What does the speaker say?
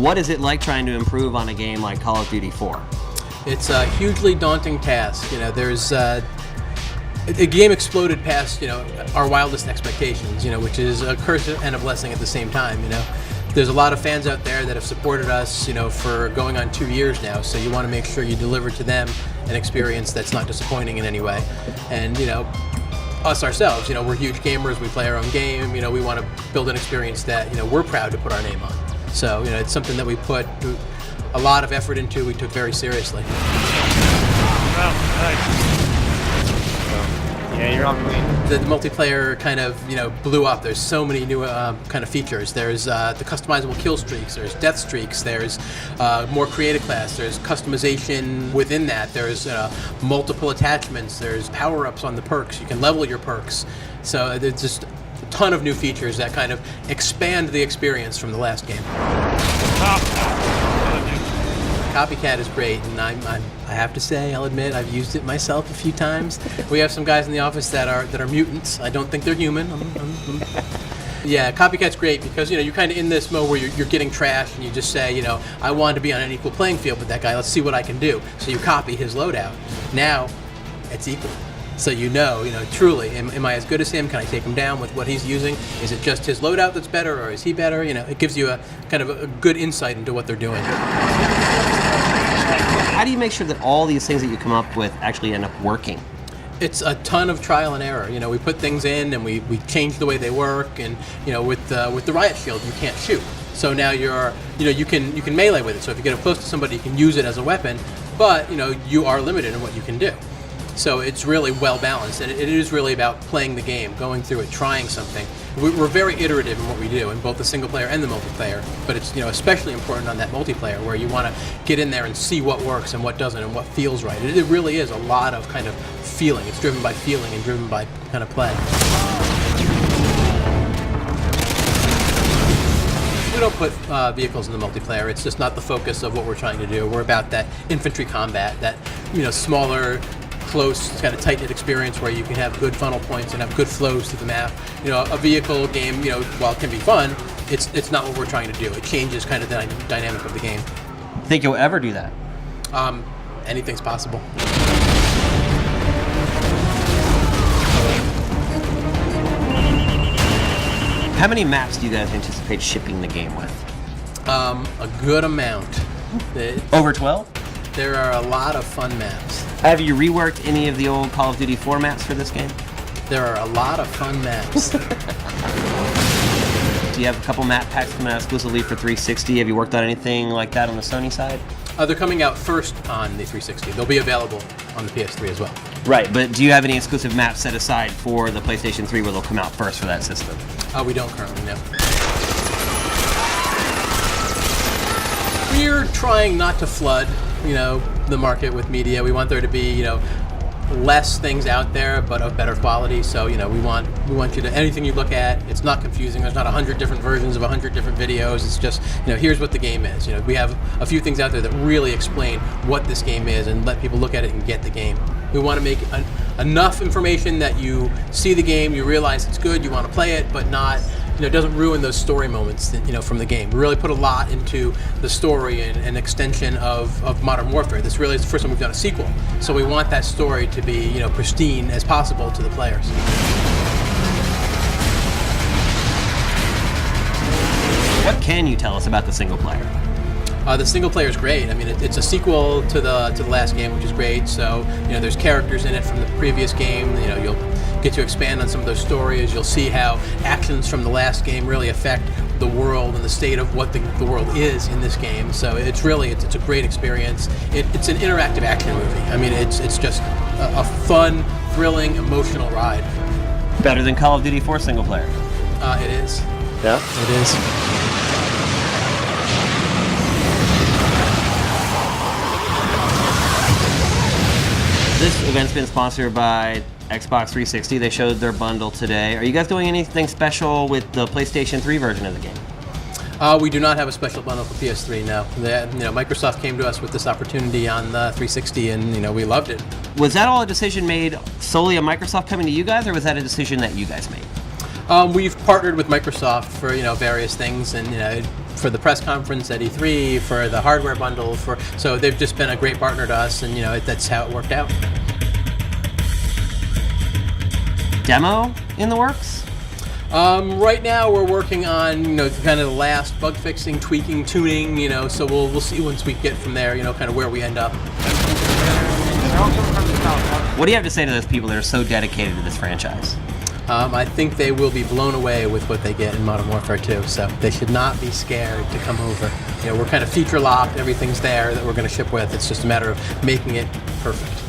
What is it like trying to improve on a game like Call of Duty 4? It's a hugely daunting task. There's the game exploded past our wildest expectations. Which is a curse and a blessing at the same time. There's a lot of fans out there that have supported us, for going on 2 years now. So you want to make sure you deliver to them an experience that's not disappointing in any way. And us ourselves, we're huge gamers. We play our own game. We want to build an experience that we're proud to put our name on. So it's something that we put a lot of effort into. We took very seriously. Yeah, you're on point. The multiplayer kind of blew up. There's so many new kind of features. There's the customizable kill streaks. There's death streaks. There's more creative class. There's customization within that. There's multiple attachments. There's power-ups on the perks. You can level your perks. So there's just a ton of new features that kind of expand the experience from the last game. Copycat is great, and I have to say, I'll admit, I've used it myself a few times. We have some guys in the office that are mutants. I don't think they're human. Yeah, Copycat's great because you're kind of in this mode where you're getting trashed, and you just say, I want to be on an equal playing field with that guy. Let's see what I can do. So you copy his loadout. Now, it's equal. So truly, am I as good as him? Can I take him down with what he's using? Is it just his loadout that's better, or is he better? It gives you a kind of a good insight into what they're doing. How do you make sure that all these things that you come up with actually end up working? It's a ton of trial and error. We put things in and we change the way they work. And with the riot shield, you can't shoot. So now you can melee with it. So if you get up close to somebody, you can use it as a weapon. But you are limited in what you can do. So it's really well balanced, and it is really about playing the game, going through it, trying something. We're very iterative in what we do in both the single player and the multiplayer, but it's especially important on that multiplayer where you want to get in there and see what works and what doesn't and what feels right. It really is a lot of kind of feeling. It's driven by feeling and driven by kind of play. We don't put vehicles in the multiplayer. It's just not the focus of what we're trying to do. We're about that infantry combat, that smaller, close, kind of tight-knit experience where you can have good funnel points and have good flows through the map. A vehicle game, while it can be fun, it's not what we're trying to do. It changes kind of the dynamic of the game. Think you'll ever do that? Anything's possible. How many maps do you guys anticipate shipping the game with? A good amount. Over 12? There are a lot of fun maps. Have you reworked any of the old Call of Duty 4 maps for this game? There are a lot of fun maps. Do you have a couple map packs coming out exclusively for 360? Have you worked on anything like that on the Sony side? They're coming out first on the 360. They'll be available on the PS3 as well. Right, but do you have any exclusive maps set aside for the PlayStation 3 where they'll come out first for that system? We don't currently, no. We're trying not to flood, the market with media. We want there to be, less things out there, but of better quality. So, we want you to, anything you look at, it's not confusing. There's not 100 different versions of 100 different videos. It's just, here's what the game is. We have a few things out there that really explain what this game is and let people look at it and get the game. We want to make enough information that you see the game, you realize it's good, you want to play it, but not, it doesn't ruin those story moments that, from the game. We really put a lot into the story and extension of Modern Warfare. This really is the first time we've done a sequel. So we want that story to be, pristine as possible to the players. What can you tell us about the single player? The single player is great. I mean, it's a sequel to the last game, which is great. So, there's characters in it from the previous game. You'll get to expand on some of those stories. You'll see how actions from the last game really affect the world and the state of what the world is in this game. So it's a great experience. It's an interactive action movie. I mean, it's just a fun, thrilling, emotional ride. Better than Call of Duty 4 single player? It is. Yeah? It is. This event's been sponsored by Xbox 360. They showed their bundle today. Are you guys doing anything special with the PlayStation 3 version of the game? We do not have a special bundle for PS3 now. Microsoft came to us with this opportunity on the 360, and we loved it. Was that all a decision made solely on Microsoft coming to you guys, or was that a decision that you guys made? We've partnered with Microsoft for various things, and for the press conference at E3, for the hardware bundle, so they've just been a great partner to us, and that's how it worked out. Demo in the works? Right now we're working on kind of the last bug fixing, tweaking, tuning. So we'll see once we get from there. Kind of where we end up. What do you have to say to those people that are so dedicated to this franchise? I think they will be blown away with what they get in Modern Warfare 2, so they should not be scared to come over. We're kind of feature locked, everything's there that we're going to ship with. It's just a matter of making it perfect.